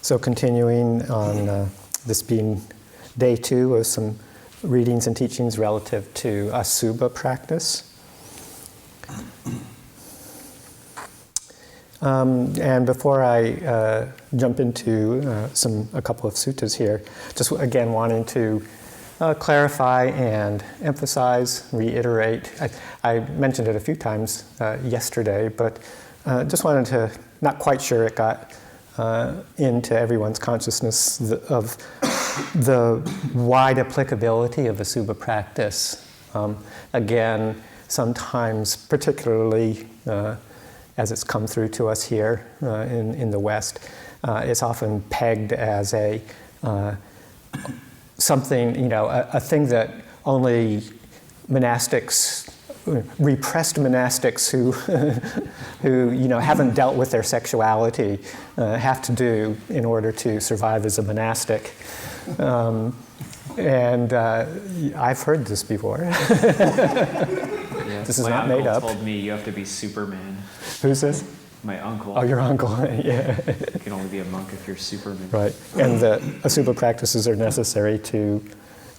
So continuing on this being day 2 of some readings and teachings relative to Asubha practice. And before I jump into a couple of suttas here, just again wanting to clarify and emphasize, reiterate. I mentioned it a few times yesterday, but just wanted to, not quite sure it got into everyone's consciousness of the wide applicability of Asubha practice. Again, sometimes, particularly as it's come through to us here in the West, it's often pegged as a something, a thing that only monastics, repressed monastics who haven't dealt with their sexuality have to do in order to survive as a monastic. And I've heard this before. This is not made up. My uncle told me you have to be Superman. Who's this? My uncle. Oh, your uncle, yeah. You can only be a monk if you're Superman. Right, and the Asubha practices are necessary to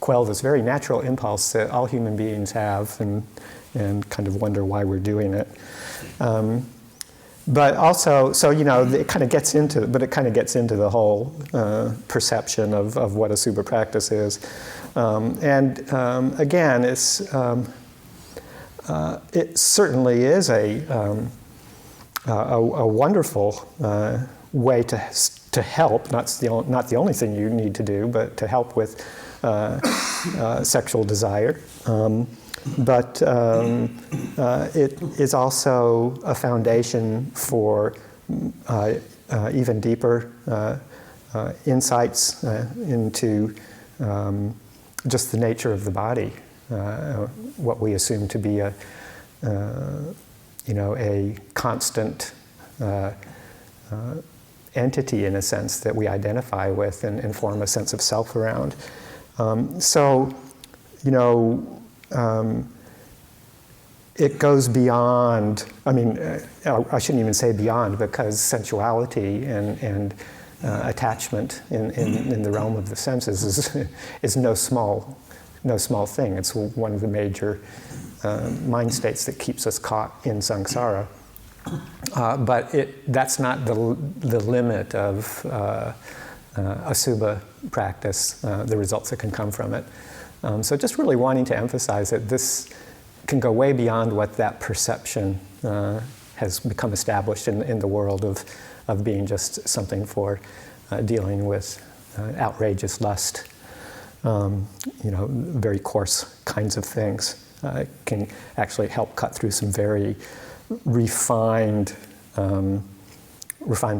quell this very natural impulse that all human beings have, and kind of wonder why we're doing it. But also, so it kind of gets into the whole perception of what Asubha practice is, and again, it certainly is a wonderful way to help. Not the only thing you need to do, but to help with sexual desire. But it is also a foundation for even deeper insights into just the nature of the body, what we assume to be a constant entity, in a sense, that we identify with and form a sense of self around. It goes beyond, I shouldn't even say beyond, because sensuality and attachment in the realm of the senses is no small thing. It's one of the major mind states that keeps us caught in samsara. But that's not the limit of Asubha practice, the results that can come from it. So just really wanting to emphasize that this can go way beyond what that perception has become established in the world of being just something for dealing with outrageous lust, very coarse kinds of things. It can actually help cut through some very refined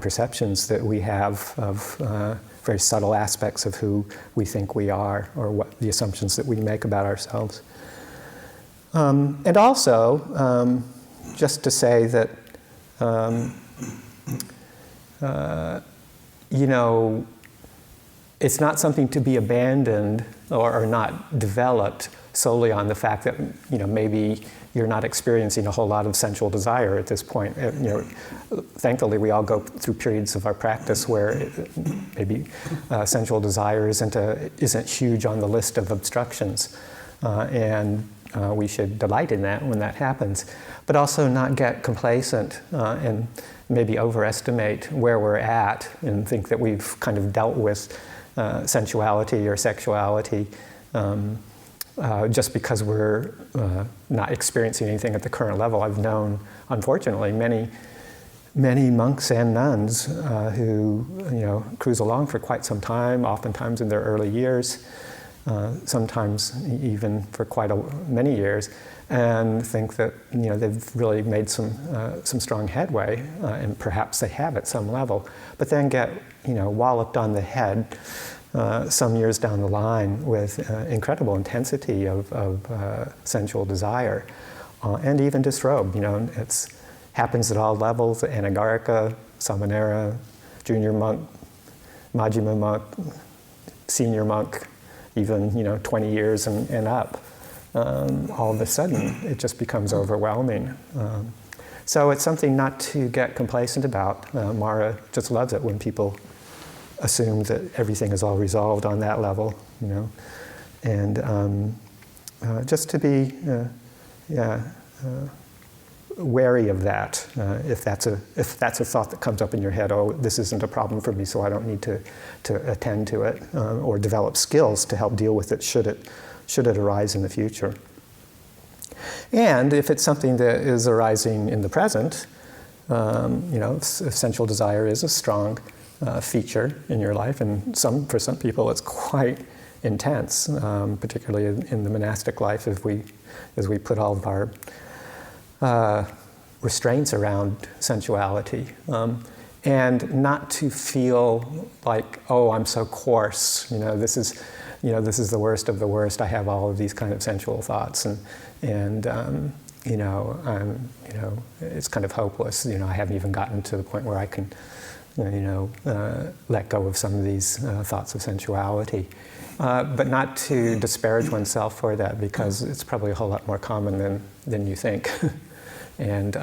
perceptions that we have of very subtle aspects of who we think we are, or what the assumptions that we make about ourselves. And also, just to say that, it's not something to be abandoned or not developed solely on the fact that, maybe you're not experiencing a whole lot of sensual desire at this point. Thankfully, we all go through periods of our practice where maybe sensual desire isn't huge on the list of obstructions, and we should delight in that when that happens, but also not get complacent and maybe overestimate where we're at and think that we've kind of dealt with sensuality or sexuality just because we're not experiencing anything at the current level. I've known, unfortunately, many monks and nuns who cruise along for quite some time, oftentimes in their early years, sometimes even for many years, and think that they've really made some strong headway, and perhaps they have at some level, but then get walloped on the head some years down the line with incredible intensity of sensual desire, and even disrobe. It happens at all levels: anagarika, samanera, junior monk, majjhima monk, senior monk, even 20 years and up. All of a sudden, it just becomes overwhelming. So it's something not to get complacent about. Mara just loves it when people assume that everything is all resolved on that level, you know, and just to be, wary of that. If that's a thought that comes up in your head, oh, this isn't a problem for me, so I don't need to attend to it, or develop skills to help deal with it should it arise in the future. And if it's something that is arising in the present, you know, if sensual desire is a strong feature in your life, and for some people it's quite intense, particularly in the monastic life, as we put all of our restraints around sensuality, and not to feel like, oh, I'm so coarse, you know, this is the worst of the worst. I have all of these kind of sensual thoughts, and you know, it's kind of hopeless. You know, I haven't even gotten to the point where I can, let go of some of these thoughts of sensuality. But not to disparage oneself for that, because it's probably a whole lot more common than you think. And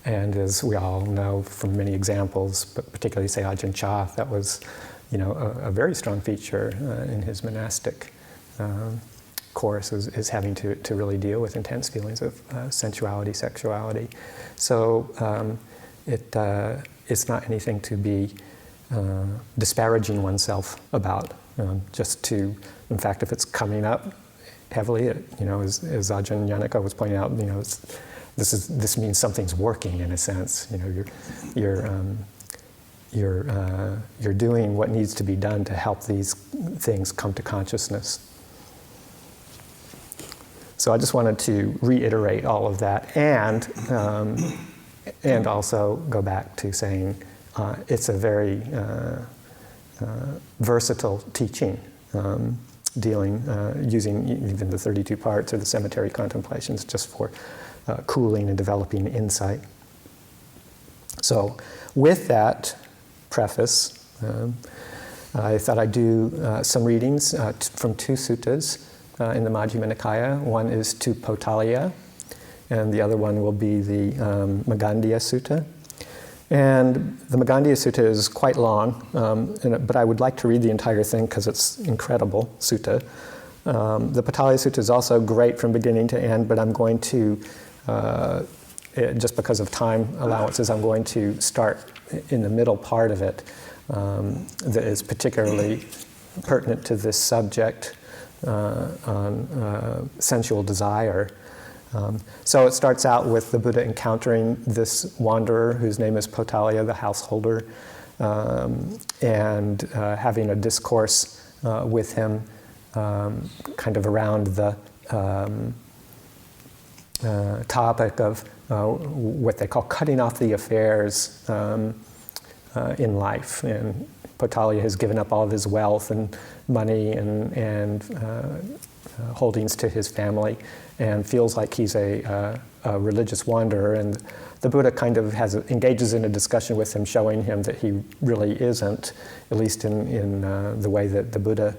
as we all know from many examples, but particularly say Ajahn Chah, that was, you know, a very strong feature in his monastic course is having to really deal with intense feelings of sensuality, sexuality. So it's not anything to be disparaging oneself about. Just to, in fact, if it's coming up heavily, you know, as Ajahn Yanaka was pointing out, you know, this means something's working in a sense. You know, you're doing what needs to be done to help these things come to consciousness. So I just wanted to reiterate all of that, and also go back to saying it's a very versatile teaching, using even the 32 parts or the cemetery contemplations just for cooling and developing insight. So with that preface, I thought I'd do some readings from two suttas in the Majjhima Nikaya. One is Tu Potaliya, and the other one will be the Magandiya Sutta. And the Magandiya Sutta is quite long, but I would like to read the entire thing because it's incredible sutta. The Potaliya Sutta is also great from beginning to end, but I'm going to, just because of time allowances, I'm going to start in the middle part of it that is particularly pertinent to this subject on sensual desire. So it starts out with the Buddha encountering this wanderer whose name is Potaliya, the householder, and having a discourse with him kind of around the topic of what they call cutting off the affairs in life. And Potaliya has given up all of his wealth and money and holdings to his family, and feels like he's a religious wanderer. And the Buddha kind of engages in a discussion with him, showing him that he really isn't, at least in the way that the Buddha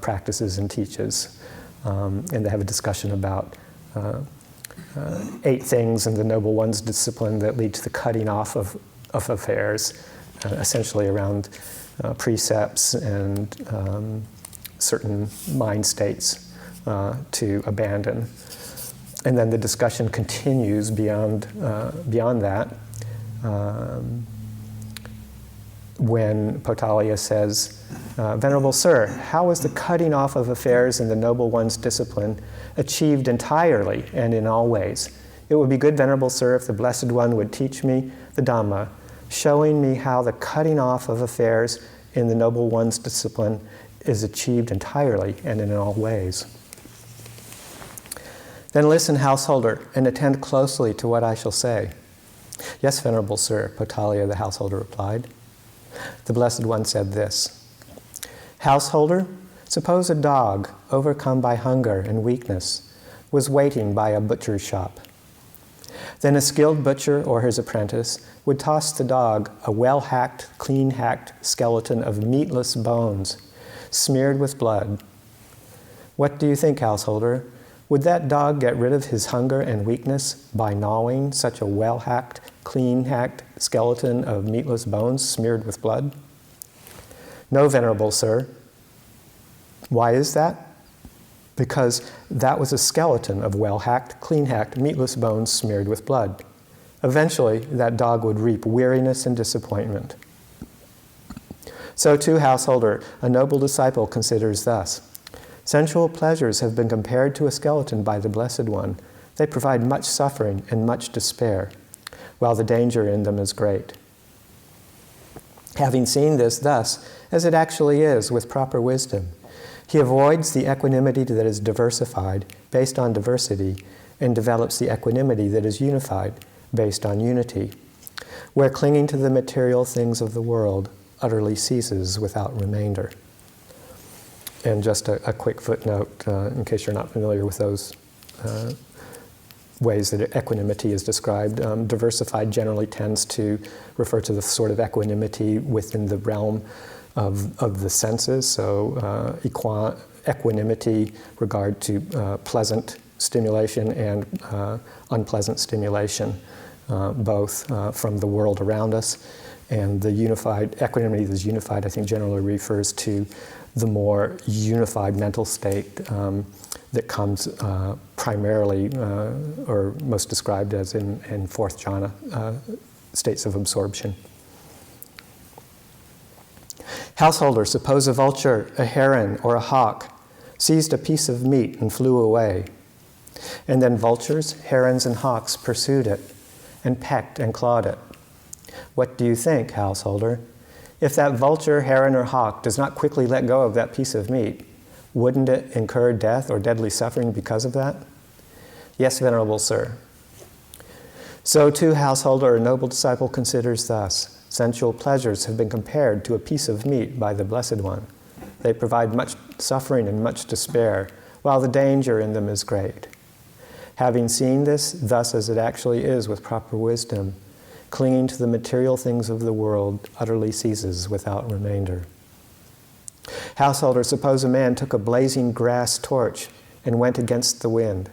practices and teaches. And they have a discussion about 8 things in the Noble One's discipline that lead to the cutting off of affairs, essentially around precepts and certain mind states to abandon. And then the discussion continues beyond that when Potaliya says, Venerable Sir, how is the cutting off of affairs in the Noble One's discipline achieved entirely and in all ways? It would be good, Venerable Sir, if the Blessed One would teach me the Dhamma, showing me how the cutting off of affairs in the Noble One's discipline is achieved entirely and in all ways. Then listen, householder, and attend closely to what I shall say. Yes, Venerable Sir, Potaliya the householder replied. The Blessed One said this, Householder, suppose a dog, overcome by hunger and weakness, was waiting by a butcher's shop. Then a skilled butcher or his apprentice would toss the dog a well-hacked, clean-hacked skeleton of meatless bones, smeared with blood. What do you think, householder? Would that dog get rid of his hunger and weakness by gnawing such a well-hacked, clean-hacked skeleton of meatless bones smeared with blood? No, Venerable Sir. Why is that? Because that was a skeleton of well-hacked, clean-hacked, meatless bones smeared with blood. Eventually, that dog would reap weariness and disappointment. So too, householder, a noble disciple considers thus. Sensual pleasures have been compared to a skeleton by the Blessed One. They provide much suffering and much despair, while the danger in them is great. Having seen this thus, as it actually is, with proper wisdom, he avoids the equanimity that is diversified, based on diversity, and develops the equanimity that is unified, based on unity, where clinging to the material things of the world utterly ceases without remainder. And just a quick footnote, in case you're not familiar with those ways that equanimity is described. Diversified generally tends to refer to the sort of equanimity within the realm of the senses, so equanimity regard to pleasant stimulation and unpleasant stimulation, both from the world around us. And the unified, equanimity that is unified, I think generally refers to the more unified mental state that comes primarily, or most described as in fourth jhana, states of absorption. Householder, suppose a vulture, a heron, or a hawk seized a piece of meat and flew away. And then vultures, herons, and hawks pursued it and pecked and clawed it. What do you think, householder? If that vulture, heron, or hawk does not quickly let go of that piece of meat, wouldn't it incur death or deadly suffering because of that? Yes, Venerable Sir. So too, householder, a noble disciple considers thus. Sensual pleasures have been compared to a piece of meat by the Blessed One. They provide much suffering and much despair, while the danger in them is great. Having seen this, thus as it actually is with proper wisdom, clinging to the material things of the world utterly ceases without remainder. Householder, suppose a man took a blazing grass torch and went against the wind.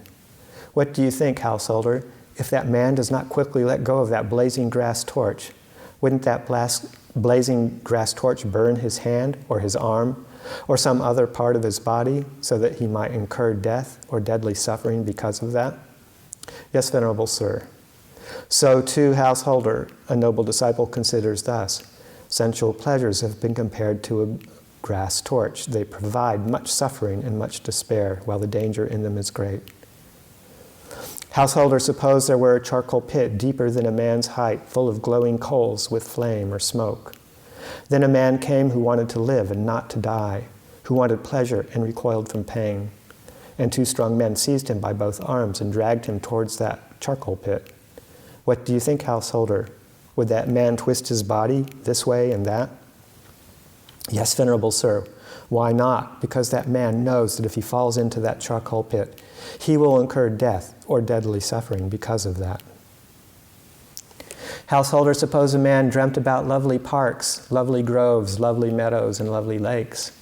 What do you think, householder? If that man does not quickly let go of that blazing grass torch, wouldn't that blazing grass torch burn his hand or his arm or some other part of his body so that he might incur death or deadly suffering because of that? Yes, Venerable Sir. So too, householder, a noble disciple considers thus. Sensual pleasures have been compared to a grass torch. They provide much suffering and much despair, while the danger in them is great. Householder, suppose there were a charcoal pit deeper than a man's height, full of glowing coals with flame or smoke. Then a man came who wanted to live and not to die, who wanted pleasure and recoiled from pain. And two strong men seized him by both arms and dragged him towards that charcoal pit. What do you think, householder? Would that man twist his body this way and that? Yes, Venerable Sir. Why not? Because that man knows that if he falls into that charcoal pit, he will incur death or deadly suffering because of that. Householder, suppose a man dreamt about lovely parks, lovely groves, lovely meadows, and lovely lakes,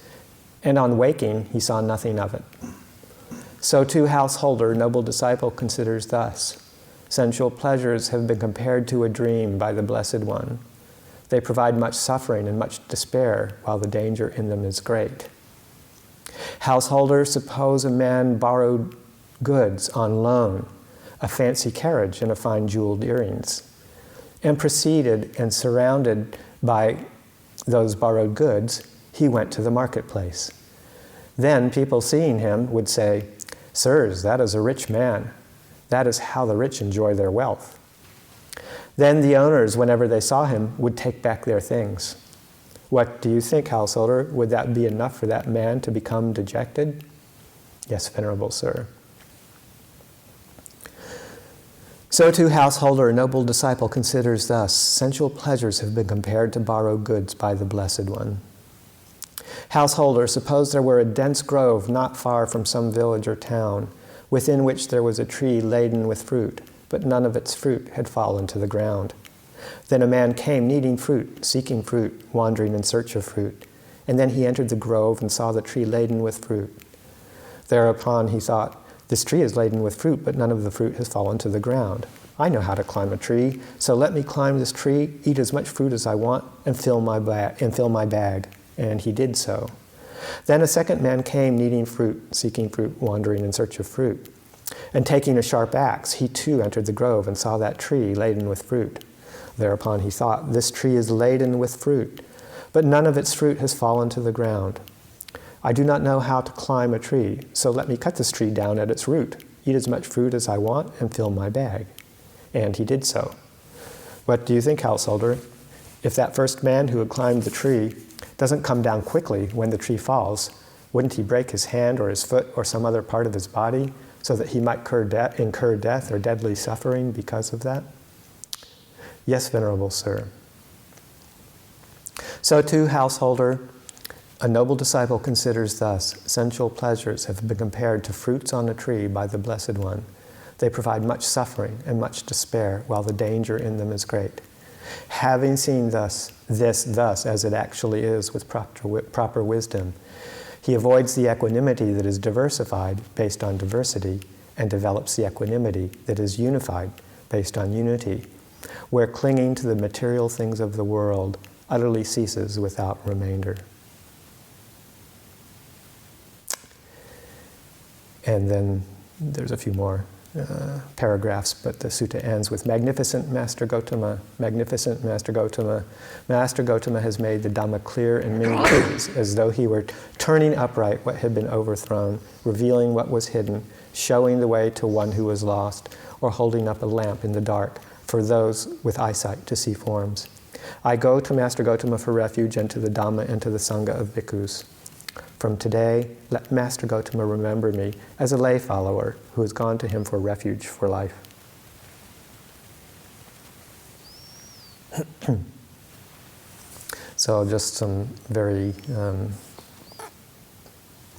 and on waking he saw nothing of it. So too, householder, noble disciple considers thus. Sensual pleasures have been compared to a dream by the Blessed One. They provide much suffering and much despair, while the danger in them is great. Householder, suppose a man borrowed goods on loan, a fancy carriage and a fine jeweled earrings, and proceeded and surrounded by those borrowed goods, he went to the marketplace. Then people seeing him would say, "Sirs, that is a rich man. That is how the rich enjoy their wealth." Then the owners, whenever they saw him, would take back their things. What do you think, householder? Would that be enough for that man to become dejected? Yes, Venerable Sir. So too, householder, a noble disciple considers thus. Sensual pleasures have been compared to borrowed goods by the Blessed One. Householder, suppose there were a dense grove not far from some village or town, within which there was a tree laden with fruit, but none of its fruit had fallen to the ground. Then a man came needing fruit, seeking fruit, wandering in search of fruit. And then he entered the grove and saw the tree laden with fruit. Thereupon he thought, "This tree is laden with fruit, but none of the fruit has fallen to the ground. I know how to climb a tree, so let me climb this tree, eat as much fruit as I want, and fill my bag, and he did so. Then a second man came, needing fruit, seeking fruit, wandering in search of fruit. And taking a sharp axe, he too entered the grove and saw that tree laden with fruit. Thereupon he thought, "This tree is laden with fruit, but none of its fruit has fallen to the ground. I do not know how to climb a tree, so let me cut this tree down at its root, eat as much fruit as I want, and fill my bag." And he did so. What do you think, householder? If that first man who had climbed the tree doesn't come down quickly when the tree falls, wouldn't he break his hand or his foot or some other part of his body so that he might incur death or deadly suffering because of that? Yes, Venerable Sir. So too, householder, a noble disciple considers thus: sensual pleasures have been compared to fruits on a tree by the Blessed One. They provide much suffering and much despair, while the danger in them is great. Having seen this thus as it actually is with proper wisdom, he avoids the equanimity that is diversified based on diversity, and develops the equanimity that is unified based on unity, where clinging to the material things of the world utterly ceases without remainder. And then there's a few more paragraphs, but the sutta ends with, "Magnificent Master Gotama, magnificent Master Gotama. Master Gotama has made the Dhamma clear in many ways, as though he were turning upright what had been overthrown, revealing what was hidden, showing the way to one who was lost, or holding up a lamp in the dark for those with eyesight to see forms. I go to Master Gotama for refuge, and to the Dhamma and to the Sangha of bhikkhus. From today, let Master Gotama remember me as a lay follower who has gone to him for refuge for life." So just some very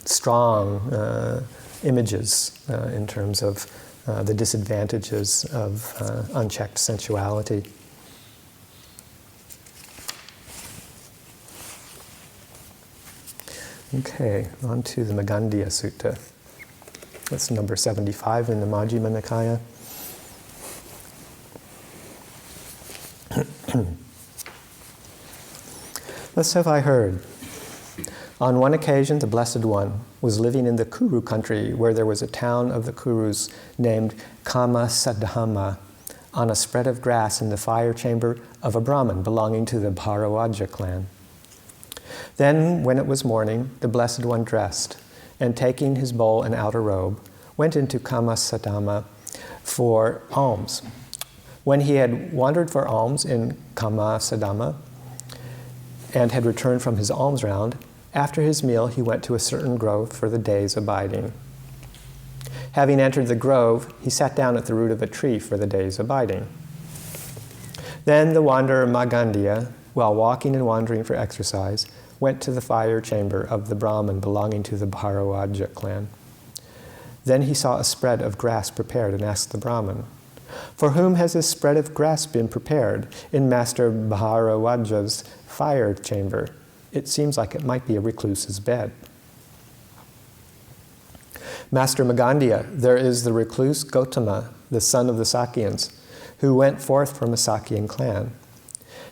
strong images in terms of the disadvantages of unchecked sensuality. Okay, on to the Magandhya Sutta. That's number 75 in the Majjhima Nikaya. Thus have I heard. On one occasion, the Blessed One was living in the Kuru country, where there was a town of the Kurus named Kamasadhamma, on a spread of grass in the fire chamber of a Brahmin belonging to the Bharadwaja clan. Then, when it was morning, the Blessed One dressed, and taking his bowl and outer robe, went into Kamasadhamma for alms. When he had wandered for alms in Kamasadhamma, and had returned from his alms round, after his meal he went to a certain grove for the day's abiding. Having entered the grove, he sat down at the root of a tree for the day's abiding. Then the wanderer Magandhya, while walking and wandering for exercise, went to the fire chamber of the Brahmin belonging to the Bharadwaja clan. Then he saw a spread of grass prepared and asked the Brahmin, "For whom has this spread of grass been prepared in Master Bharadwaja's fire chamber? It seems like it might be a recluse's bed." "Master Magandhya, there is the recluse Gotama, the son of the Sakyans, who went forth from a Sakyan clan.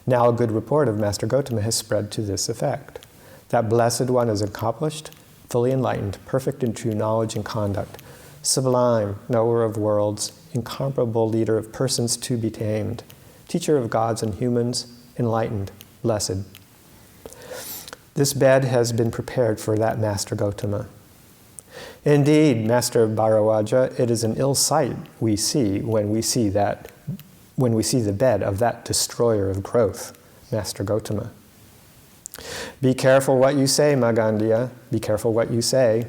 Now a good report of Master Gotama has spread to this effect: that Blessed One is accomplished, fully enlightened, perfect in true knowledge and conduct, sublime, knower of worlds, incomparable leader of persons to be tamed, teacher of gods and humans, enlightened, blessed. This bed has been prepared for that Master Gotama. Indeed, Master Bharadwaja, it is an ill sight we see when we see the bed of that destroyer of growth, Master Gotama. Be careful what you say, Magandhya, be careful what you say.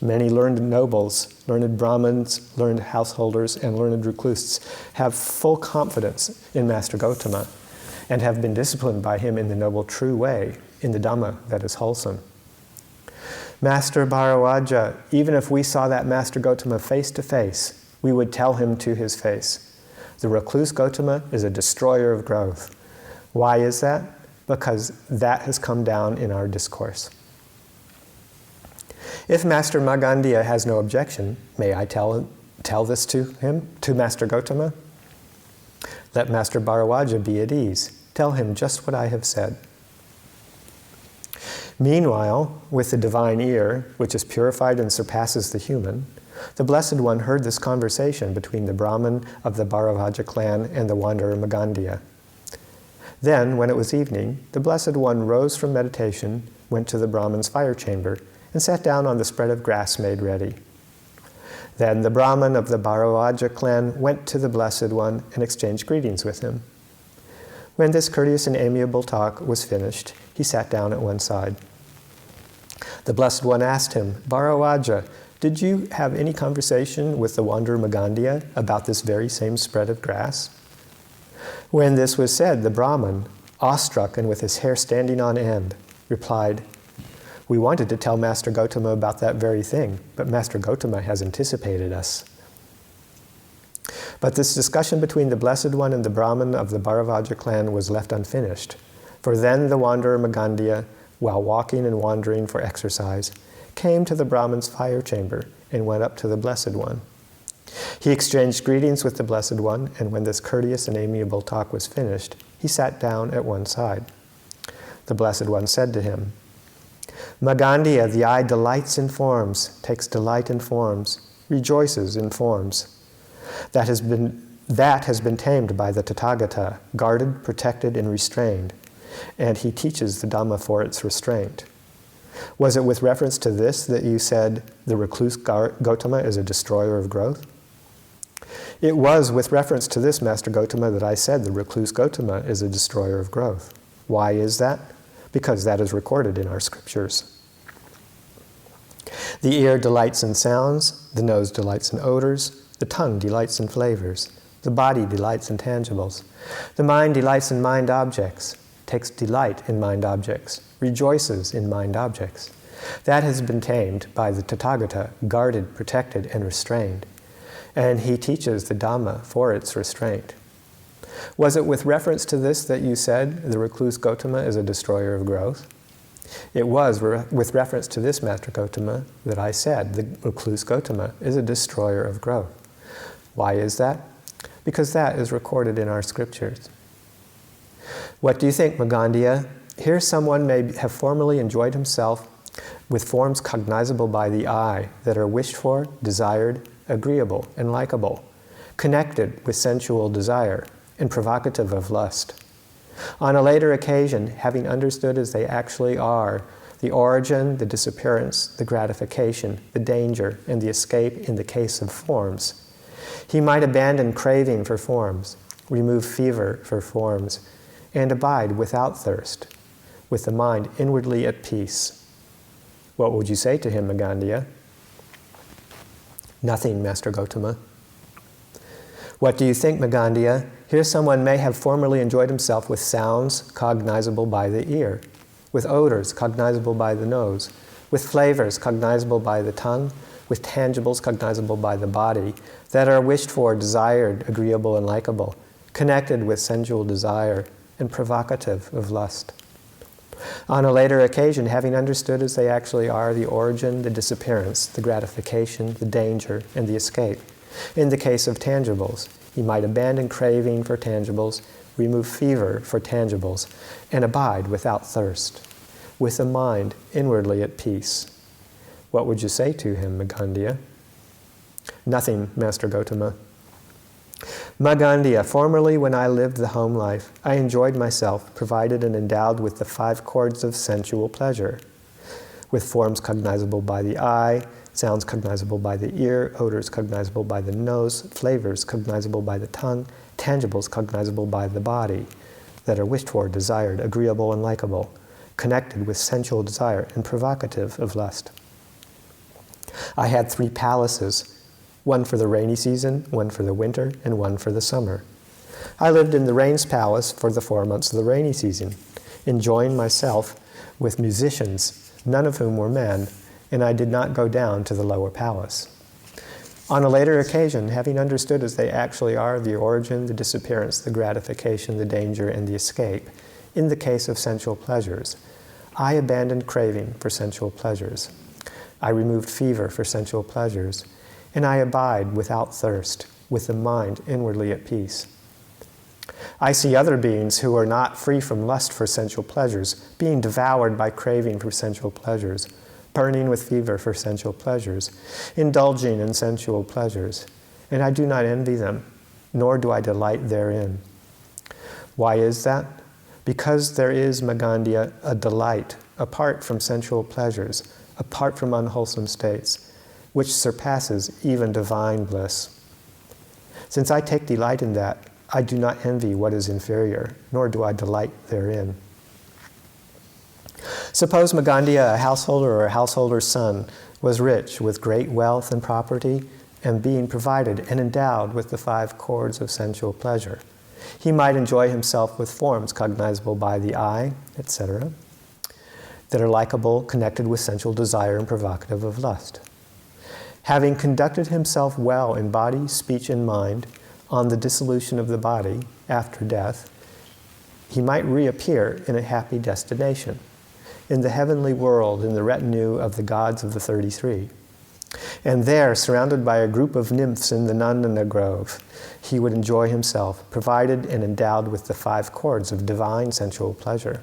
Many learned nobles, learned Brahmins, learned householders, and learned recluses have full confidence in Master Gotama and have been disciplined by him in the noble true way, in the Dhamma that is wholesome. Master Bharadwaja, even if we saw that Master Gotama face to face, we would tell him to his face, the recluse Gotama is a destroyer of growth. Why is that? Because that has come down in our discourse. If Master Magandhya has no objection, may I tell this to him, to Master Gotama? Let Master Bharadwaja be at ease. Tell him just what I have said. Meanwhile, with the divine ear, which is purified and surpasses the human, the Blessed One heard this conversation between the Brahmin of the Bharavaja clan and the wanderer Magandhya. Then, when it was evening, the Blessed One rose from meditation, went to the Brahmin's fire chamber, and sat down on the spread of grass made ready. Then the Brahmin of the Bharavaja clan went to the Blessed One and exchanged greetings with him. When this courteous and amiable talk was finished, he sat down at one side. The Blessed One asked him, "Bharavaja, did you have any conversation with the wanderer Magandhya about this very same spread of grass?" When this was said, the Brahmin, awestruck and with his hair standing on end, replied, "We wanted to tell Master Gotama about that very thing, but Master Gotama has anticipated us." But this discussion between the Blessed One and the Brahmin of the Bharavaja clan was left unfinished, for then the wanderer Magandhya, while walking and wandering for exercise, came to the Brahmin's fire chamber and went up to the Blessed One. He exchanged greetings with the Blessed One, and when this courteous and amiable talk was finished, he sat down at one side. The Blessed One said to him, "Magandhya, the eye delights in forms, takes delight in forms, rejoices in forms. That has been tamed by the Tathagata, guarded, protected, and restrained, and he teaches the Dhamma for its restraint. Was it with reference to this that you said the recluse Gotama is a destroyer of growth?" "It was with reference to this, Master Gotama, that I said the recluse Gotama is a destroyer of growth. Why is that? Because that is recorded in our scriptures. The ear delights in sounds, the nose delights in odors, the tongue delights in flavors, the body delights in tangibles, the mind delights in mind objects, takes delight in mind objects, rejoices in mind objects. That has been tamed by the Tathagata, guarded, protected, and restrained, and he teaches the Dhamma for its restraint. Was it with reference to this that you said the recluse Gotama is a destroyer of growth?" "It was with reference to this, Master Gotama, that I said the recluse Gotama is a destroyer of growth. Why is that? Because that is recorded in our scriptures." "What do you think, Magandhya? Here someone may have formerly enjoyed himself with forms cognizable by the eye that are wished for, desired, agreeable, and likable, connected with sensual desire, and provocative of lust. On a later occasion, having understood as they actually are the origin, the disappearance, the gratification, the danger, and the escape in the case of forms, he might abandon craving for forms, remove fever for forms, and abide without thirst, with the mind inwardly at peace. What would you say to him, Magandhya?" "Nothing, Master Gotama." "What do you think, Magandhya? Here someone may have formerly enjoyed himself with sounds cognizable by the ear, with odors cognizable by the nose, with flavors cognizable by the tongue, with tangibles cognizable by the body, that are wished for, desired, agreeable, and likable, connected with sensual desire, and provocative of lust. On a later occasion, having understood as they actually are the origin, the disappearance, the gratification, the danger, and the escape, in the case of tangibles, he might abandon craving for tangibles, remove fever for tangibles, and abide without thirst, with the mind inwardly at peace. What would you say to him, Magandhya?" "Nothing, Master Gotama." "Magandhya, formerly when I lived the home life, I enjoyed myself, provided and endowed with the 5 chords of sensual pleasure, with forms cognizable by the eye, sounds cognizable by the ear, odors cognizable by the nose, flavors cognizable by the tongue, tangibles cognizable by the body, that are wished for, desired, agreeable, and likable, connected with sensual desire and provocative of lust. I had 3 palaces, one for the rainy season, one for the winter, and one for the summer. I lived in the rains palace for the 4 months of the rainy season, enjoying myself with musicians, none of whom were men, and I did not go down to the lower palace. On a later occasion, having understood as they actually are the origin, the disappearance, the gratification, the danger, and the escape, in the case of sensual pleasures, I abandoned craving for sensual pleasures. I removed fever for sensual pleasures, and I abide without thirst, with the mind inwardly at peace. I see other beings who are not free from lust for sensual pleasures, being devoured by craving for sensual pleasures, burning with fever for sensual pleasures, indulging in sensual pleasures, and I do not envy them, nor do I delight therein. Why is that? Because there is, Magandhya, a delight apart from sensual pleasures, apart from unwholesome states, which surpasses even divine bliss. Since I take delight in that, I do not envy what is inferior, nor do I delight therein. Suppose Magandhya, a householder or a householder's son, was rich with great wealth and property, and being provided and endowed with the 5 chords of sensual pleasure. He might enjoy himself with forms cognizable by the eye, etc., that are likable, connected with sensual desire and provocative of lust. Having conducted himself well in body, speech, and mind, on the dissolution of the body after death, he might reappear in a happy destination, in the heavenly world, in the retinue of the gods of the 33. And there, surrounded by a group of nymphs in the Nandana grove, he would enjoy himself, provided and endowed with the 5 chords of divine sensual pleasure.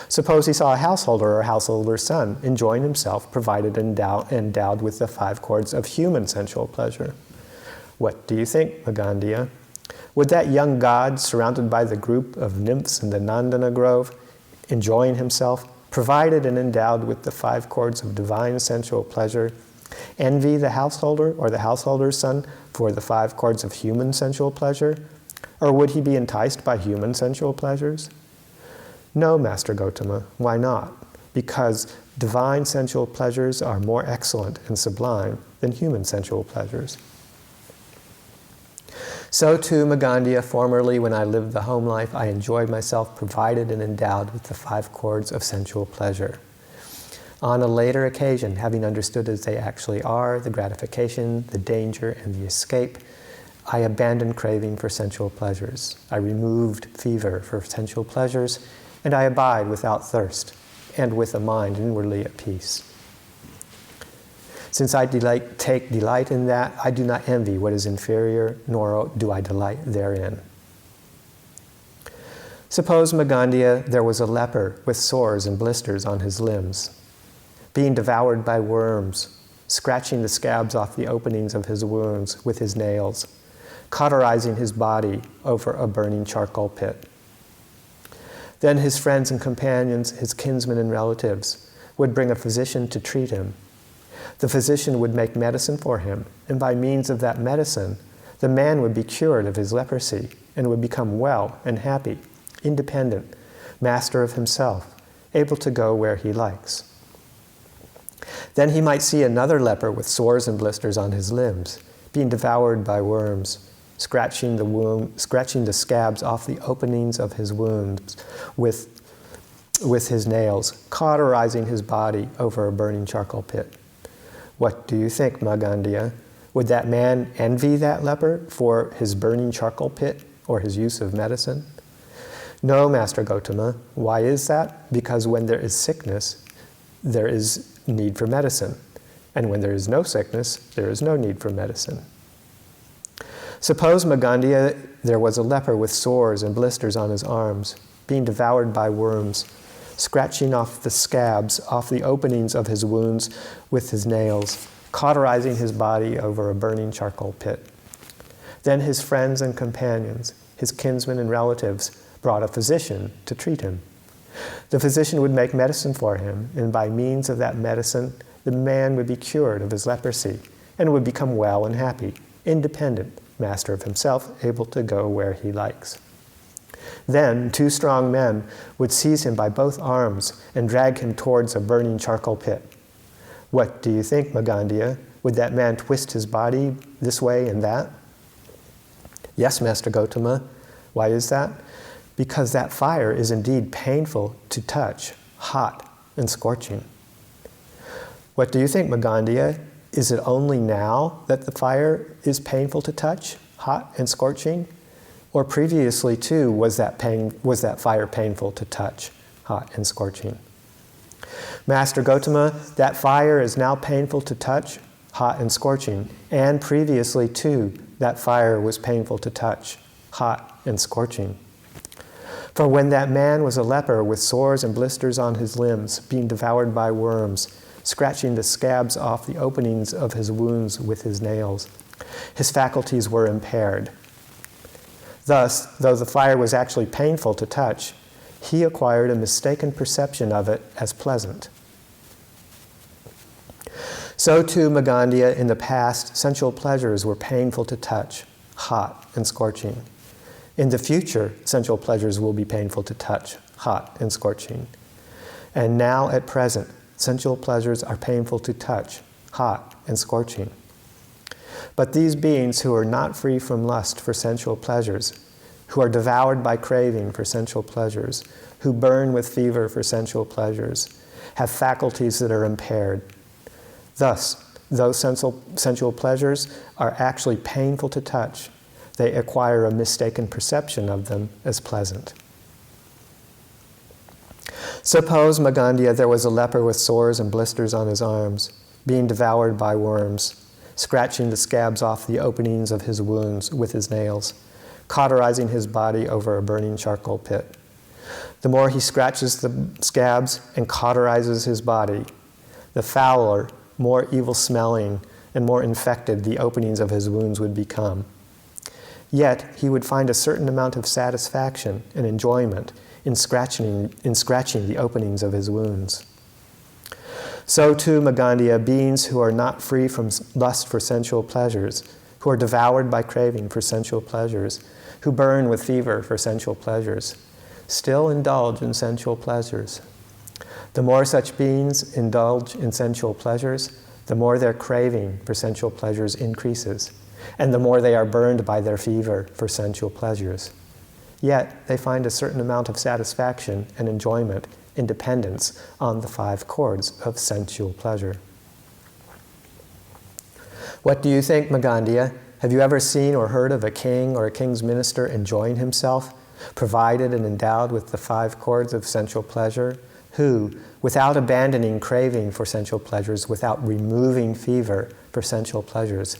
Suppose he saw a householder or a householder's son enjoying himself, provided and endowed with the 5 chords of human sensual pleasure. What do you think, Magandhya? Would that young god, surrounded by the group of nymphs in the Nandana grove, enjoying himself, provided and endowed with the 5 chords of divine sensual pleasure, envy the householder or the householder's son for the 5 chords of human sensual pleasure? Or would he be enticed by human sensual pleasures? No, Master Gotama, why not? Because divine sensual pleasures are more excellent and sublime than human sensual pleasures. So too, Magandhya, formerly when I lived the home life, I enjoyed myself provided and endowed with the 5 chords of sensual pleasure. On a later occasion, having understood as they actually are, the gratification, the danger, and the escape, I abandoned craving for sensual pleasures. I removed fever for sensual pleasures, and I abide without thirst, and with a mind inwardly at peace. Since I take delight in that, I do not envy what is inferior, nor do I delight therein. Suppose, Magandhya, there was a leper with sores and blisters on his limbs, being devoured by worms, scratching the scabs off the openings of his wounds with his nails, cauterizing his body over a burning charcoal pit. Then his friends and companions, his kinsmen and relatives, would bring a physician to treat him. The physician would make medicine for him, and by means of that medicine, the man would be cured of his leprosy and would become well and happy, independent, master of himself, able to go where he likes. Then he might see another leper with sores and blisters on his limbs, being devoured by worms, scratching the scabs off the openings of his wounds with his nails, cauterizing his body over a burning charcoal pit. What do you think, Magandhya? Would that man envy that leper for his burning charcoal pit or his use of medicine? No, Master Gotama. Why is that? Because when there is sickness, there is need for medicine. And when there is no sickness, there is no need for medicine. Suppose, Magandhya, there was a leper with sores and blisters on his arms, being devoured by worms, scratching off the scabs off the openings of his wounds with his nails, cauterizing his body over a burning charcoal pit. Then his friends and companions, his kinsmen and relatives, brought a physician to treat him. The physician would make medicine for him, and by means of that medicine, the man would be cured of his leprosy and would become well and happy, independent, master of himself, able to go where he likes. Then 2 strong men would seize him by both arms and drag him towards a burning charcoal pit. What do you think, Magandhya? Would that man twist his body this way and that? Yes, Master Gotama. Why is that? Because that fire is indeed painful to touch, hot and scorching. What do you think, Magandhya? Is it only now that the fire is painful to touch, hot and scorching? Or previously too was that fire painful to touch, hot and scorching? Master Gotama, that fire is now painful to touch, hot and scorching, and previously too that fire was painful to touch, hot and scorching. For when that man was a leper with sores and blisters on his limbs, being devoured by worms, scratching the scabs off the openings of his wounds with his nails, his faculties were impaired. Thus, though the fire was actually painful to touch, he acquired a mistaken perception of it as pleasant. So too, Magandia, in the past, sensual pleasures were painful to touch, hot and scorching. In the future, sensual pleasures will be painful to touch, hot and scorching. And now, at present, sensual pleasures are painful to touch, hot and scorching. But these beings who are not free from lust for sensual pleasures, who are devoured by craving for sensual pleasures, who burn with fever for sensual pleasures, have faculties that are impaired. Thus, those sensual pleasures are actually painful to touch. They acquire a mistaken perception of them as pleasant. Suppose, Magandia, there was a leper with sores and blisters on his arms, being devoured by worms, scratching the scabs off the openings of his wounds with his nails, cauterizing his body over a burning charcoal pit. The more he scratches the scabs and cauterizes his body, the fouler, more evil-smelling, and more infected the openings of his wounds would become. Yet he would find a certain amount of satisfaction and enjoyment in scratching the openings of his wounds. So too, Magandia, beings who are not free from lust for sensual pleasures, who are devoured by craving for sensual pleasures, who burn with fever for sensual pleasures, still indulge in sensual pleasures. The more such beings indulge in sensual pleasures, the more their craving for sensual pleasures increases, and the more they are burned by their fever for sensual pleasures. Yet they find a certain amount of satisfaction and enjoyment in dependence on the 5 chords of sensual pleasure. What do you think, Magandia? Have you ever seen or heard of a king or a king's minister enjoying himself, provided and endowed with the 5 chords of sensual pleasure, who, without abandoning craving for sensual pleasures, without removing fever for sensual pleasures,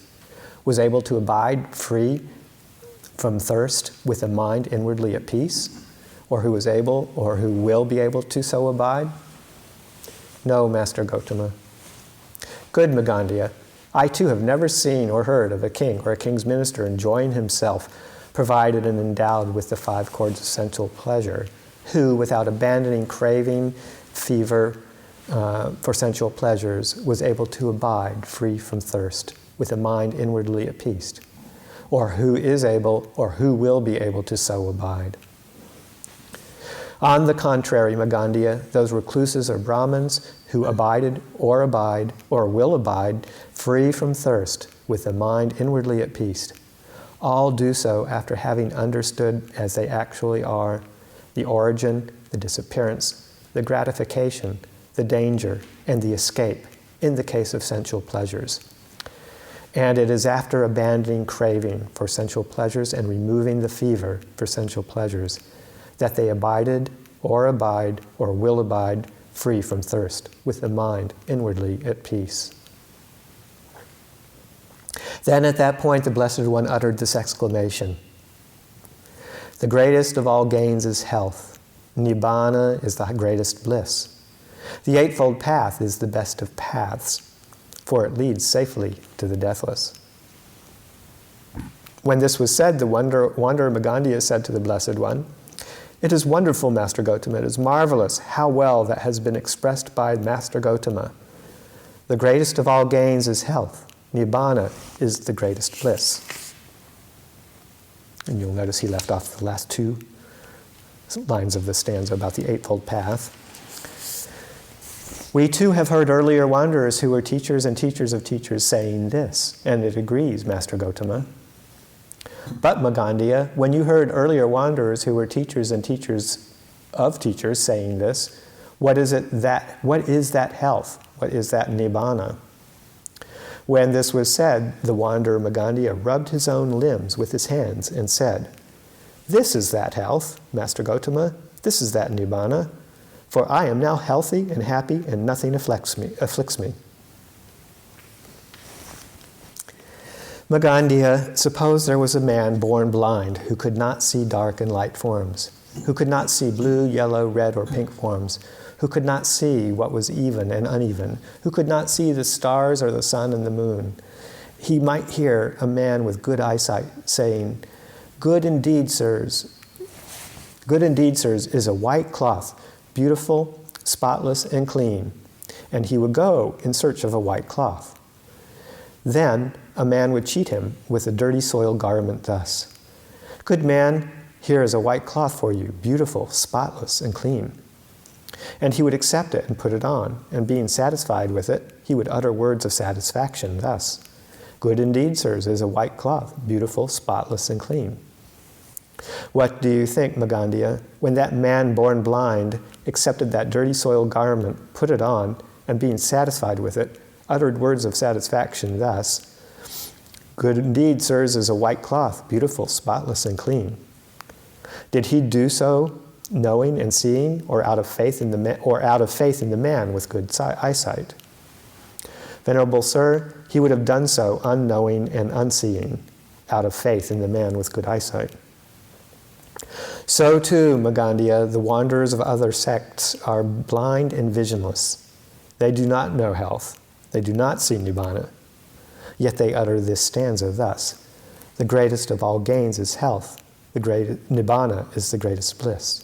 was able to abide free from thirst with a mind inwardly at peace? Or who is able, or who will be able to so abide? No, Master Gotama. Good, Magandia. I too have never seen or heard of a king or a king's minister enjoying himself, provided and endowed with the 5 chords of sensual pleasure, who, without abandoning craving, fever for sensual pleasures, was able to abide free from thirst with a mind inwardly at peace, or who is able, or who will be able to so abide. On the contrary, Magandia, those recluses or Brahmins who abided or abide or will abide free from thirst with a mind inwardly at peace, all do so after having understood as they actually are the origin, the disappearance, the gratification, the danger, and the escape in the case of sensual pleasures. And it is after abandoning craving for sensual pleasures and removing the fever for sensual pleasures that they abided or abide or will abide free from thirst with the mind inwardly at peace. Then at that point the Blessed One uttered this exclamation: "The greatest of all gains is health. Nibbana is the greatest bliss. The Eightfold Path is the best of paths, for it leads safely to the deathless." When this was said, the wanderer Magandia said to the Blessed One, "It is wonderful, Master Gotama. It is marvelous how well that has been expressed by Master Gotama. The greatest of all gains is health. Nibbana is the greatest bliss." And you'll notice he left off the last 2 lines of the stanza about the Eightfold Path. We too have heard earlier wanderers who were teachers and teachers of teachers saying this, and it agrees, Master Gotama. But Magandia, when you heard earlier wanderers who were teachers and teachers of teachers saying this, what is that health? What is that nibbana? When this was said, the wanderer Magandia rubbed his own limbs with his hands and said, "This is that health, Master Gotama. This is that nibbana. For I am now healthy and happy, and nothing afflicts me. Magandia, suppose there was a man born blind who could not see dark and light forms, who could not see blue, yellow, red, or pink forms, who could not see what was even and uneven, who could not see the stars or the sun and the moon. He might hear a man with good eyesight saying, "Good indeed, sirs. Good indeed, sirs, is a white cloth, beautiful, spotless, and clean." And he would go in search of a white cloth. Then a man would cheat him with a dirty soiled garment thus, "Good man, here is a white cloth for you, beautiful, spotless, and clean." And he would accept it and put it on, and being satisfied with it, he would utter words of satisfaction thus, "Good indeed, sirs, is a white cloth, beautiful, spotless, and clean." What do you think, Magandia, when that man born blind accepted that dirty soiled garment, put it on, and being satisfied with it, uttered words of satisfaction thus, "Good indeed, sirs, is a white cloth, beautiful, spotless, and clean"? Did he do so knowing and seeing, or out of faith in the man with good eyesight? Venerable Sir, he would have done so unknowing and unseeing, out of faith in the man with good eyesight. So too, Magandia, the wanderers of other sects are blind and visionless. They do not know health. They do not see Nibbana. Yet they utter this stanza thus, "The greatest of all gains is health. Nibbana is the greatest bliss."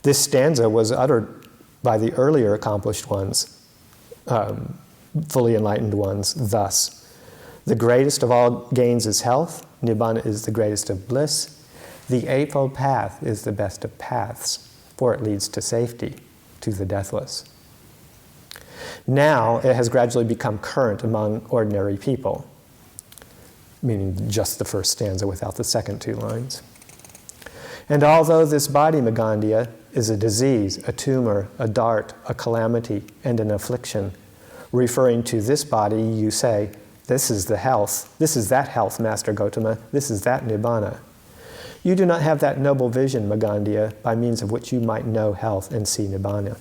This stanza was uttered by the earlier accomplished ones, fully enlightened ones, thus, "The greatest of all gains is health. Nibbana is the greatest of bliss. The Eightfold Path is the best of paths, for it leads to safety, to the deathless." Now it has gradually become current among ordinary people, meaning just the first stanza without the second two lines. "And although this body, Magandia, is a disease, a tumor, a dart, a calamity, and an affliction, referring to this body, you say, 'This is the health, this is that health, Master Gotama, this is that Nibbana.' You do not have that noble vision, Magandia, by means of which you might know health and see Nibbana.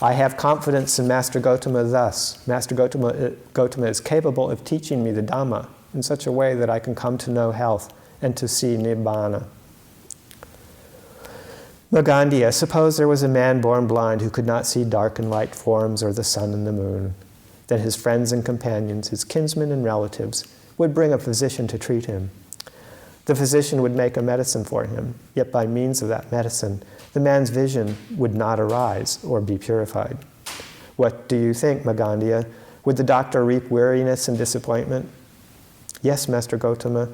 I have confidence in Master Gotama thus. Master Gotama is capable of teaching me the Dhamma in such a way that I can come to know health and to see Nibbana." Magandia, suppose there was a man born blind who could not see dark and light forms or the sun and the moon. Then his friends and companions, his kinsmen and relatives, would bring a physician to treat him. The physician would make a medicine for him, yet by means of that medicine, the man's vision would not arise or be purified. What do you think, Magandia? Would the doctor reap weariness and disappointment? Yes, Master Gotama.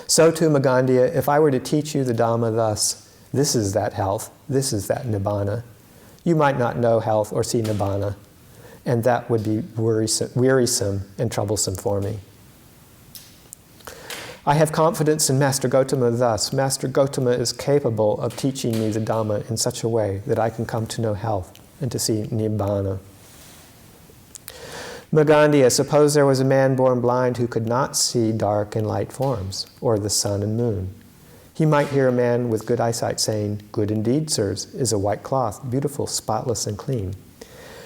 So too, Magandia, if I were to teach you the Dhamma thus, "This is that health, this is that Nibbana," you might not know health or see Nibbana, and that would be wearisome and troublesome for me. I have confidence in Master Gotama thus. Master Gotama is capable of teaching me the Dhamma in such a way that I can come to know health and to see Nibbana. Magandia, suppose there was a man born blind who could not see dark and light forms, or the sun and moon. He might hear a man with good eyesight saying, "Good indeed, sirs, is a white cloth, beautiful, spotless, and clean."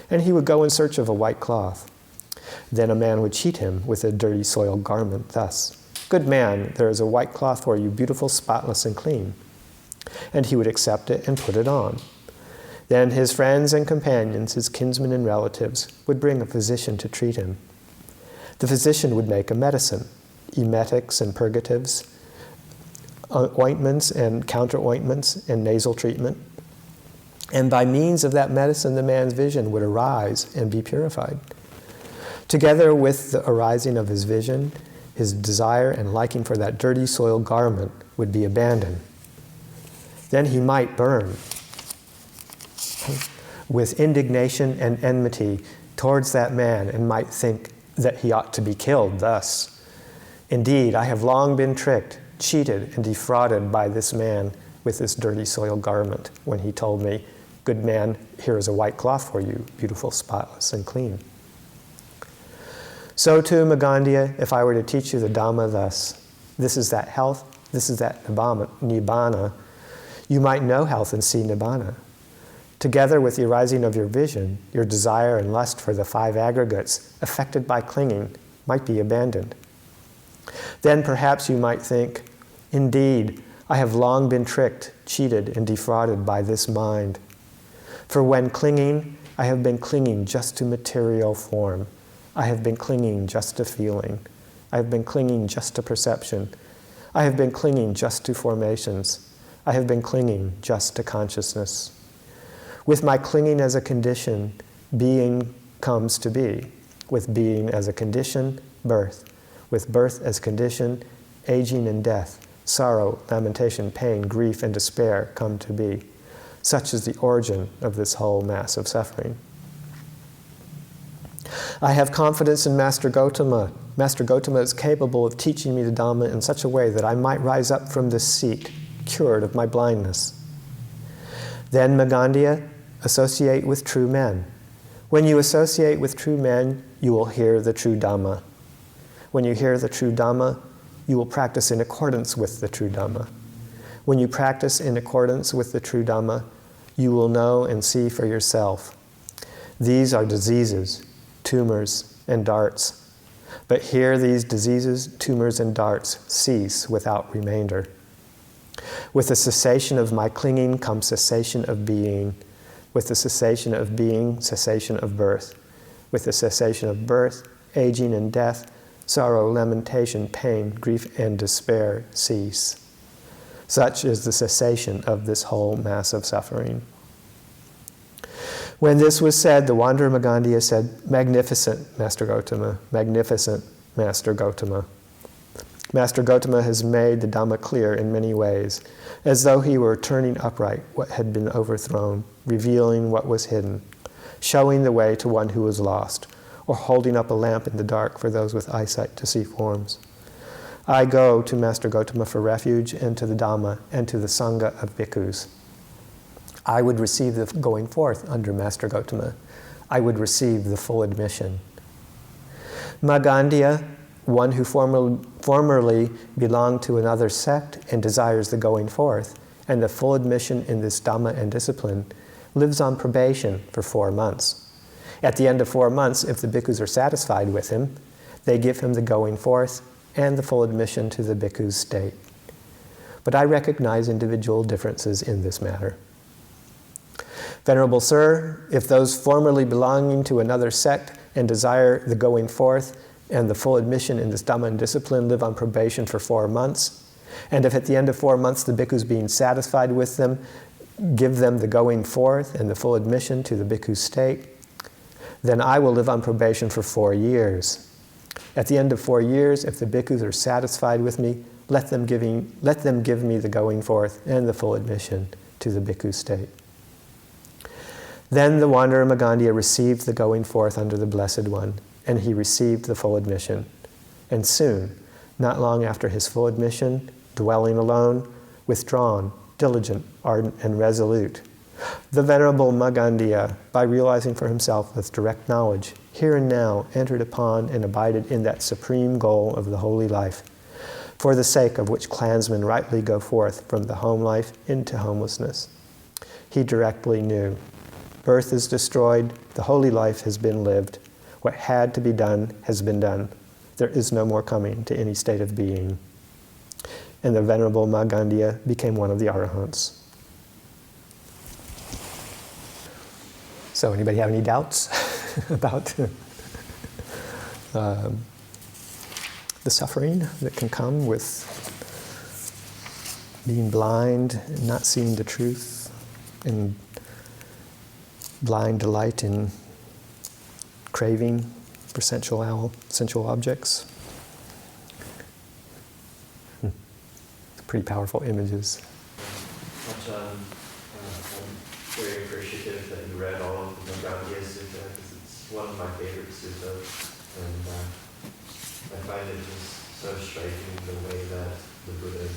And he would go in search of a white cloth. Then a man would cheat him with a dirty soiled garment thus, "Good man, there is a white cloth for you, beautiful, spotless, and clean." And he would accept it and put it on. Then his friends and companions, his kinsmen and relatives, would bring a physician to treat him. The physician would make a medicine, emetics and purgatives, ointments and counter-ointments and nasal treatment. And by means of that medicine, the man's vision would arise and be purified. Together with the arising of his vision, his desire and liking for that dirty soiled garment would be abandoned. Then he might burn with indignation and enmity towards that man and might think that he ought to be killed thus. "Indeed, I have long been tricked, cheated, and defrauded by this man with this dirty soiled garment when he told me, 'Good man, here is a white cloth for you, beautiful, spotless, and clean.' So too, Magandia, if I were to teach you the Dhamma thus, 'This is that health, this is that Nibbana,' you might know health and see Nibbana. Together with the arising of your vision, your desire and lust for the five aggregates, affected by clinging, might be abandoned. Then perhaps you might think, indeed, I have long been tricked, cheated, and defrauded by this mind. For when clinging, I have been clinging just to material form. I have been clinging just to feeling. I have been clinging just to perception. I have been clinging just to formations. I have been clinging just to consciousness. With my clinging as a condition, being comes to be. With being as a condition, birth. With birth as condition, aging and death, sorrow, lamentation, pain, grief, and despair come to be. Such is the origin of this whole mass of suffering. I have confidence in Master Gotama. Master Gotama is capable of teaching me the Dhamma in such a way that I might rise up from this seat, cured of my blindness. Then, Magandhya, associate with true men. When you associate with true men, you will hear the true Dhamma. When you hear the true Dhamma, you will practice in accordance with the true Dhamma. When you practice in accordance with the true Dhamma, you will know and see for yourself. These are diseases, tumors, and darts. But here these diseases, tumors, and darts cease without remainder. With the cessation of my clinging comes cessation of being. With the cessation of being, cessation of birth. With the cessation of birth, aging and death, sorrow, lamentation, pain, grief, and despair cease. Such is the cessation of this whole mass of suffering. When this was said, the wanderer Magandhya said, "Magnificent, Master Gotama, magnificent, Master Gotama." Master Gotama has made the Dhamma clear in many ways, as though he were turning upright what had been overthrown, revealing what was hidden, showing the way to one who was lost, or holding up a lamp in the dark for those with eyesight to see forms. I go to Master Gotama for refuge, and to the Dhamma, and to the Sangha of bhikkhus. I would receive the going forth under Master Gotama. I would receive the full admission. Magandhya, one who formerly belonged to another sect and desires the going forth, and the full admission in this Dhamma and discipline, lives on probation for 4 months. At the end of 4 months, if the bhikkhus are satisfied with him, they give him the going forth and the full admission to the bhikkhu's state. But I recognize individual differences in this matter. Venerable Sir, if those formerly belonging to another sect and desire the going forth and the full admission in this Dhamma and discipline live on probation for 4 months, and if at the end of 4 months the bhikkhus being satisfied with them, give them the going forth and the full admission to the bhikkhu's state, then I will live on probation for 4 years. At the end of 4 years, if the bhikkhus are satisfied with me, let them give me the going forth and the full admission to the bhikkhu's state. Then the wanderer Magandhya received the going forth under the Blessed One, and he received the full admission. And soon, not long after his full admission, dwelling alone, withdrawn, diligent, ardent, and resolute, the Venerable Magandhya, by realizing for himself with direct knowledge, here and now entered upon and abided in that supreme goal of the holy life, for the sake of which clansmen rightly go forth from the home life into homelessness. He directly knew, birth is destroyed, the holy life has been lived, what had to be done has been done. There is no more coming to any state of being. And the Venerable Magandhya became one of the Arahants. So anybody have any doubts about the suffering that can come with being blind, and not seeing the truth, and blind delight in craving for sensual objects? Pretty powerful images. I'm very appreciative that you read all of the Magandhya Sutta, because it's one of my favorite suttas, and I find it just so striking the way that the Buddha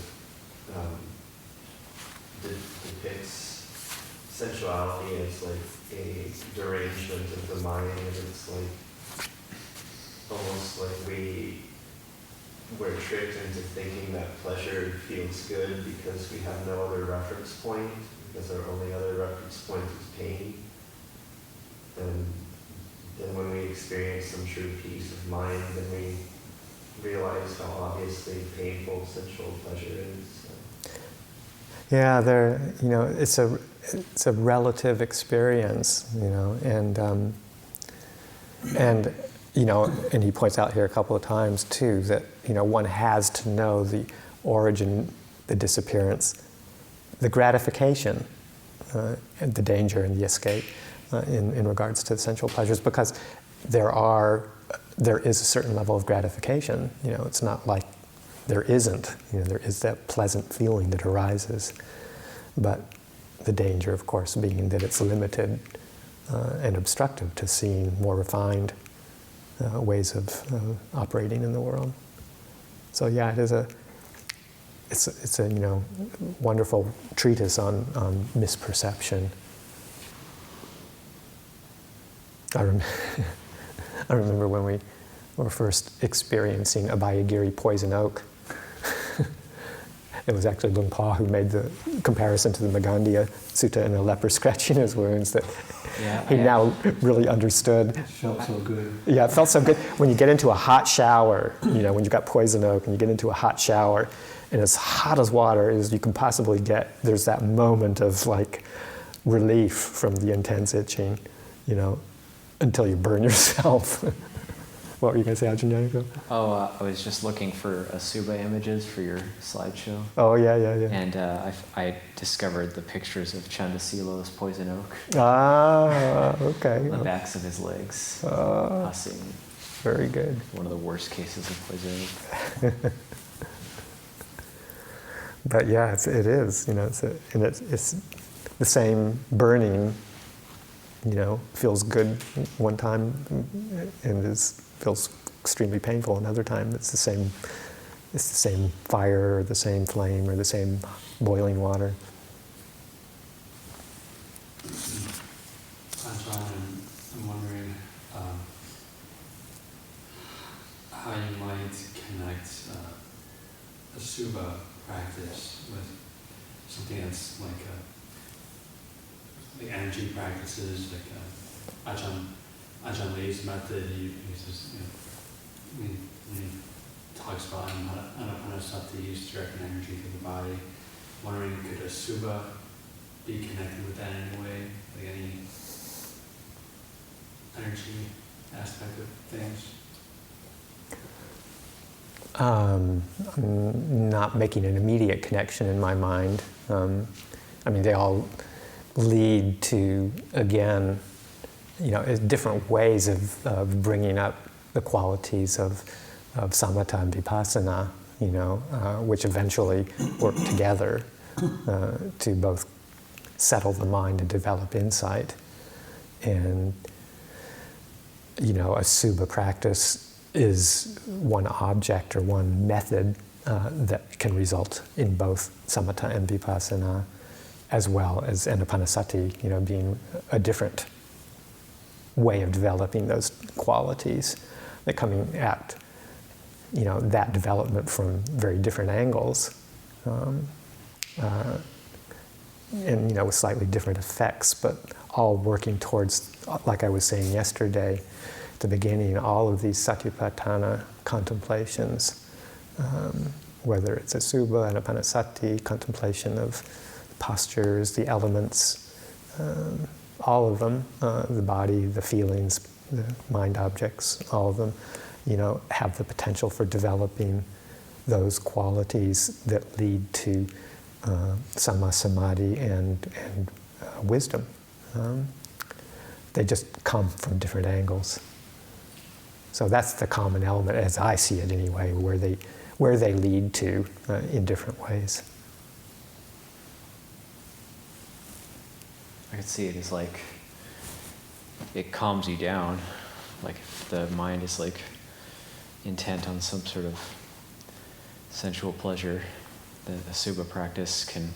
depicts sensuality as like a derangement of the mind, and it's like almost like we're tricked into thinking that pleasure feels good because we have no other reference point, because our only other reference point is pain. And then when we experience some true peace of mind, then we realize how obviously painful sensual pleasure is. So. Yeah, it's a relative experience, and and he points out here a couple of times too that one has to know the origin, the disappearance, the gratification, and the danger and the escape in regards to sensual pleasures, because there is a certain level of gratification. It's not like there isn't. There is that pleasant feeling that arises, but the danger, of course, being that it's limited and obstructive to seeing more refined ways of operating in the world. So yeah, it's a wonderful treatise on misperception. I remember when we were first experiencing Abhayagiri poison oak. It was actually Luang Por who made the comparison to the Magandia Sutta and the leper scratching his wounds that he now really understood. It felt so good. Yeah, it felt so good. When you get into a hot shower, when you've got poison oak and you get into a hot shower, and as hot as water as you can possibly get, there's that moment of like relief from the intense itching, until you burn yourself. What were you going to say, Ajahn? Oh, I was just looking for Asubha images for your slideshow. Oh, yeah. And I discovered the pictures of Chandasilo's poison oak. Ah, okay. On the backs of his legs. Hussing. Very good. One of the worst cases of poison oak. But yeah, it is. It's the same burning. Feels good one time and feels extremely painful another time. It's the same fire or the same flame or the same boiling water. Ajahn, I'm wondering how you might connect Asubha practice with something that's like energy practices, like Ajahn Lee's method. He uses, when he talks about anapanasati, he's directing energy through the body. Wondering, could Asubha be connected with that in a way, like any energy aspect of things? I'm not making an immediate connection in my mind. They all lead to, again, different ways of bringing up the qualities of samatha and vipassana, which eventually work together to both settle the mind and develop insight. And, a Asubha practice is one object or one method that can result in both samatha and vipassana, as well as anapanasati, being a different way of developing those qualities. They're coming at, that development from very different angles, and with slightly different effects, but all working towards, like I was saying yesterday, at the beginning, all of these satipatthana contemplations, whether it's Asubha, anapanasati, contemplation of postures, the elements, all of them, the body, the feelings, the mind objects, all of them, have the potential for developing those qualities that lead to samma samadhi and wisdom. They just come from different angles. So that's the common element, as I see it anyway, where they lead to in different ways. I could see it as like, it calms you down. Like if the mind is like intent on some sort of sensual pleasure, the Asubha practice can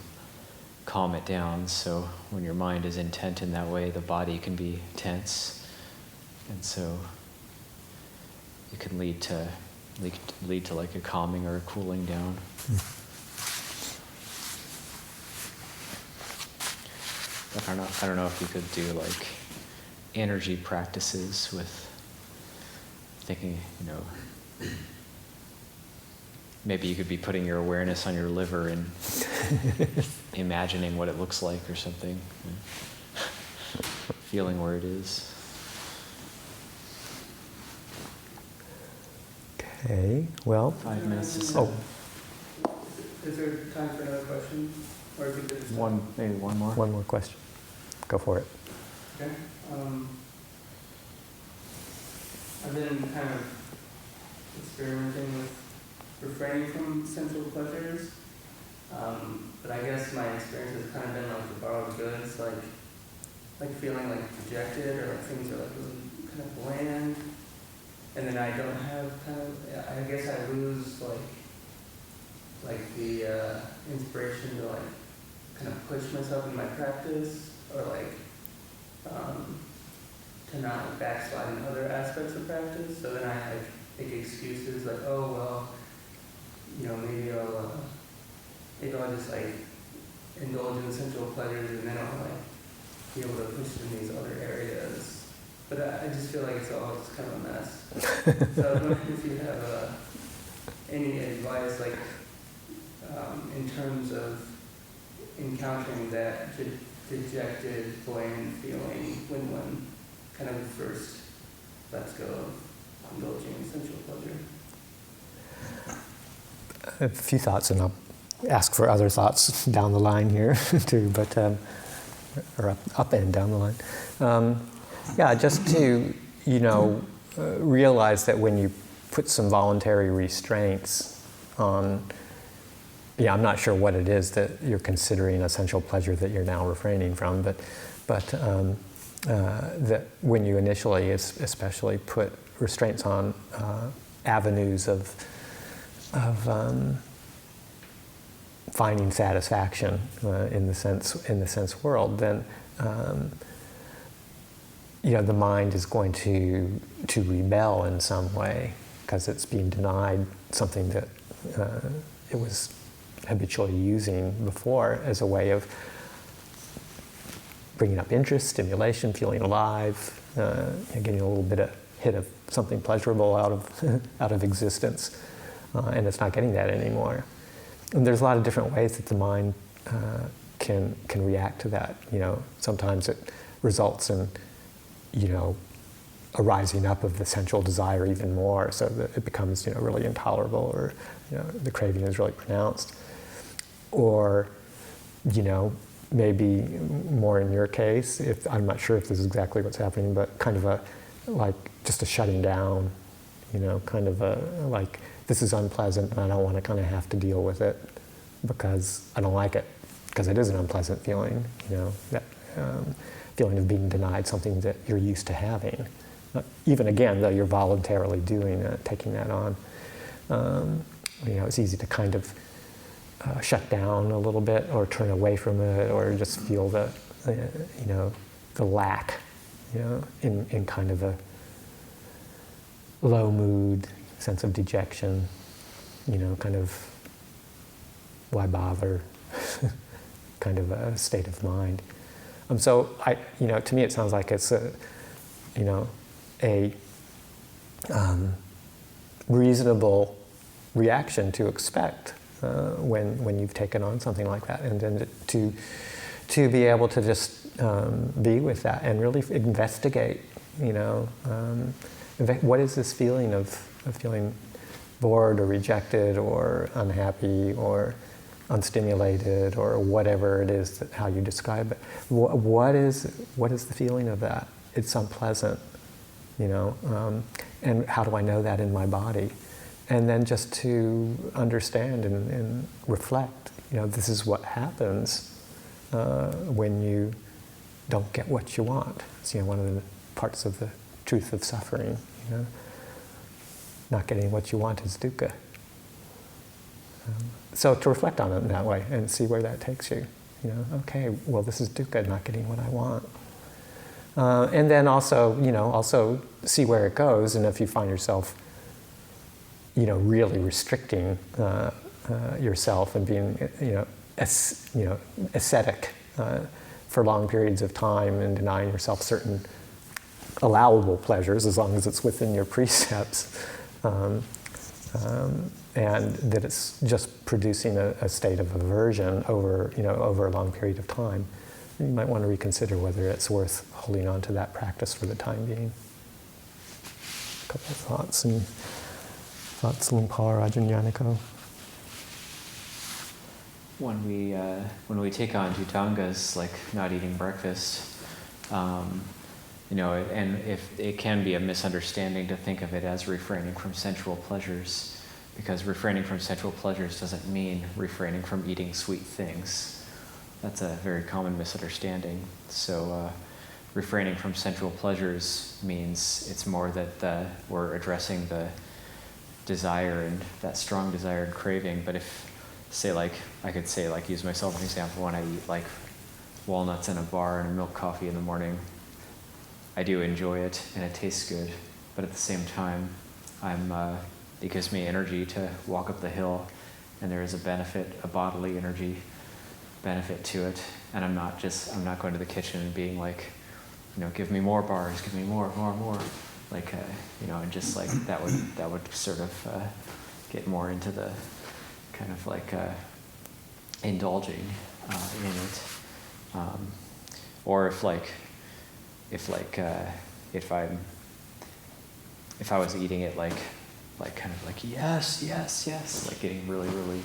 calm it down. So when your mind is intent in that way, the body can be tense. And so it can lead to like a calming or a cooling down. I don't know if you could do like energy practices with thinking, maybe you could be putting your awareness on your liver and imagining what it looks like or something, feeling where it is. Okay, well. 5 minutes. Oh. Is there time for another question? Or if we could just Maybe one more. One more question. Go for it. Okay. I've been kind of experimenting with refraining from sensual pleasures, but I guess my experience has kind of been like the borrowed goods, like feeling like dejected, or like things are like really kind of bland, and then I don't have I guess I lose like the inspiration to like kind of push myself in my practice, or like to not like backslide in other aspects of practice. So then I like make excuses like, oh well, maybe I'll just like indulge in sensual pleasures, and then I'll like be able to push in these other areas. But I just feel like it's all just kind of a mess. So I was wondering if you have any advice, like in terms of encountering that dejected, bland feeling when one kind of first lets go of indulging in sensual pleasure. A few thoughts, and I'll ask for other thoughts down the line here too, but or up and down the line. Just to realize that when you put some voluntary restraints on, I'm not sure what it is that you're considering a sensual pleasure that you're now refraining from, but that when you initially, especially, put restraints on avenues of finding satisfaction in the sense world, then the mind is going to rebel in some way because it's being denied something that it was habitually using before as a way of bringing up interest, stimulation, feeling alive, getting a little bit of hit of something pleasurable out of existence, and it's not getting that anymore. And there's a lot of different ways that the mind can react to that. Sometimes it results in a rising up of the sensual desire even more, so that it becomes really intolerable, or the craving is really pronounced. Or maybe more in your case, if I'm not sure if this is exactly what's happening, but kind of just a shutting down, kind of like, this is unpleasant and I don't want to kind of have to deal with it because I don't like it, because it is an unpleasant feeling, that feeling of being denied something that you're used to having. Even again, though you're voluntarily doing that, taking that on, it's easy to kind of shut down a little bit, or turn away from it, or just feel the lack, in kind of a low mood, sense of dejection, kind of why bother, kind of a state of mind. So to me it sounds like it's a reasonable reaction to expect when you've taken on something like that, and then to be able to just be with that and really investigate, what is this feeling of feeling bored or rejected or unhappy or unstimulated, or whatever it is how you describe it. What is the feeling of that? It's unpleasant, and how do I know that in my body? And then just to understand and reflect, this is what happens when you don't get what you want. It's one of the parts of the truth of suffering. Not getting what you want is dukkha. So to reflect on it in that way and see where that takes you. Okay, well, this is dukkha, not getting what I want. And then also see where it goes, and if you find yourself really restricting yourself and being ascetic for long periods of time, and denying yourself certain allowable pleasures as long as it's within your precepts, and that it's just producing a state of aversion over a long period of time. You might want to reconsider whether it's worth holding on to that practice for the time being. A couple of thoughts, Lumpar, Ajahn Yaniko. When we take on dhutangas, like not eating breakfast, and if it can be a misunderstanding to think of it as refraining from sensual pleasures, because refraining from sensual pleasures doesn't mean refraining from eating sweet things. That's a very common misunderstanding. So refraining from sensual pleasures means it's more that we're addressing the desire and that strong desire and craving. But if, say, like, I could say, like, use myself as an example, when I eat like walnuts in a bar and a milk coffee in the morning, I do enjoy it and it tastes good, but at the same time, it gives me energy to walk up the hill, and there is a benefit, a bodily energy benefit to it, and I'm not going to the kitchen and being like, give me more bars, give me more, like, and just like that would sort of get more into the kind of like indulging in it, or if I was eating it like kind of like yes, like getting really, really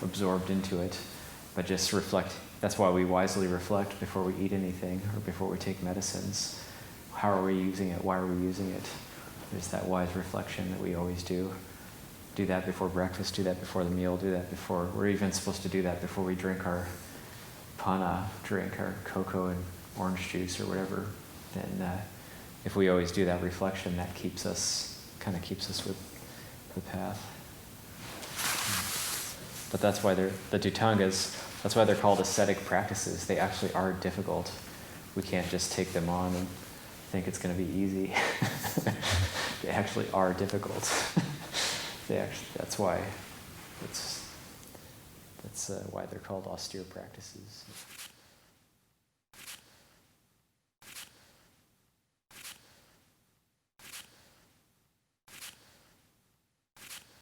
absorbed into it, but just reflect. That's why we wisely reflect before we eat anything or before we take medicines. How are we using it? Why are we using it? There's that wise reflection that we always do. Do that before breakfast, do that before the meal, do that before, we're even supposed to do that before we drink our panna, drink our cocoa and orange juice or whatever. Then if we always do that reflection, that keeps us with the path. But that's why the dhutangas, that's why they're called ascetic practices. They actually are difficult. We can't just take them on and think it's going to be easy. They actually are difficult. That's why why they're called austere practices.